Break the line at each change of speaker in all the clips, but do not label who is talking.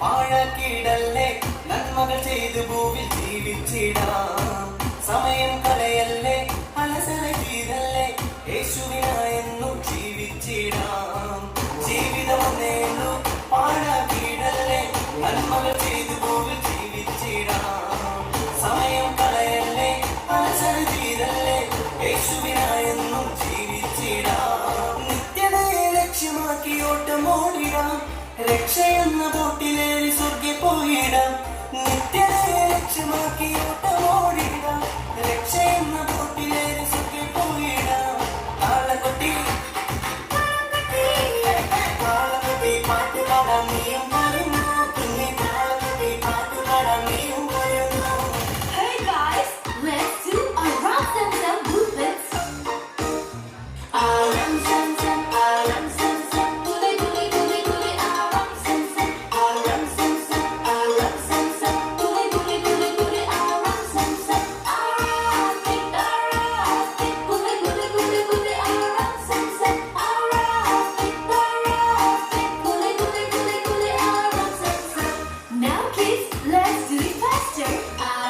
പാഴാക്കിയിടല്ലേ നന്മകൾ ചെയ്തു ഭൂവിൽ ജീവിച്ചിടാം. സമയം കളയല്ലേ അലസല ചെയ്തല്ലേ യേശുവിനായെന്നും ജീവിച്ചിടാം. ജീവിതമൊന്നേള്ളൂ പാഴാക്കിയിടല്ലേ നന്മകൾ ചെയ്തു ഭൂവിൽ ജീവിച്ചിടാം. സമയം കളയല്ലേ അലസല ചെയ്തല്ലേ യേശുവിനായെന്നും ജീവിച്ചിടാം. നിത്യതയെ ലക്ഷ്യമാക്കി ഓട്ടമോടിടാം. രക്ഷയെന്ന ബോട്ടിലേറി സ്വർഗ്ഗെ പോയിടാം. നിത്യതയെ ലക്ഷ്യമാക്കി ഓട്ടമോടിടാം. രക്ഷയെന്ന ബോട്ടിലേറി സ്വർഗ്ഗെ പോയിടാം. താളകൊട്ടി താളകൊട്ടി പാട്ടുപാടാം നീയും പറയുന്നു. കുഞ്ഞി താളകൊട്ടി പാട്ടുപാടാം നീയും പറയുന്നു.
Hey guys, let's do a rock some movements. Ram sam sam, ram sam sam, guli guli guli guli, ram sam sam, ram sam sam, ram sam sam, guli guli guli guli, ram sam sam, arati guli guli guli guli, ram sam sam, arati guli guli guli guli, ram sam sam. Now kids, let's do it faster.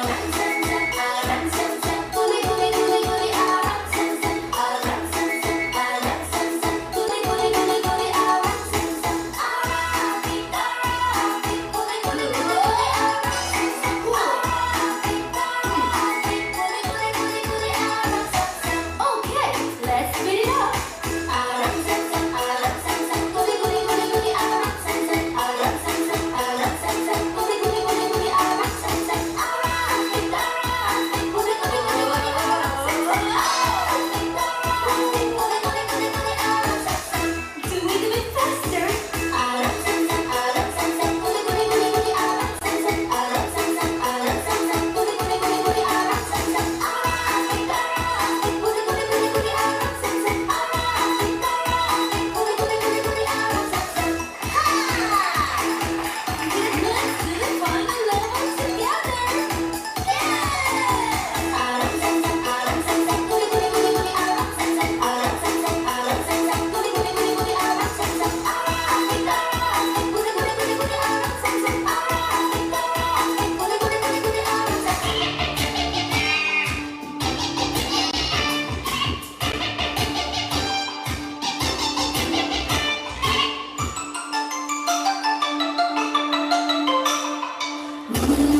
Ram sam sam, ram sam sam, guli guli guli guli, ram sam sam, ram sam sam, ram sam sam, guli guli guli guli, ram sam sam, arati guli guli guli guli, ram sam sam, arati guli guli guli guli, ram sam sam. Okay, let's speed it up. Ram sam sam, ram sam sam, guli guli guli guli, ram sam sam, ram sam sam, ram sam sam, guli guli guli guli, ram sam sam, arati guli guli guli guli, ram sam sam, arati guli guli guli guli, ram sam sam. Do it a bit faster. Ram sam sam, ram sam sam, guli guli guli guli, ram sam sam, ram sam sam, ram sam sam, guli guli guli guli, ram sam sam, arati guli guli guli guli, ram sam sam, arati guli guli guli guli, ram sam sam. Ha! Let's do the final level together. Yeah! Ram sam sam, ram sam sam, guli guli guli guli, ram sam sam, ram sam sam, ram sam sam, guli guli guli guli, ram sam sam, arati guli guli guli guli, ram sam sam, arati guli guli guli guli, ram sam sam.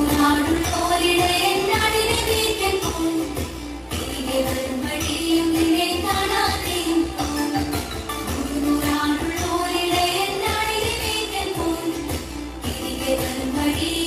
നൂറാടുള്ളോരിടെ നാടിനെ വീഴ്ത്താൻ പോയി. തിരികെ വരും വഴിയും നിന്നെ കാണാതെയും പോയി. നൂറാടുള്ളോരിടെ നാടിനെ വീഴ്ത്താൻ പോയി. തിരികെ വരും വഴിയും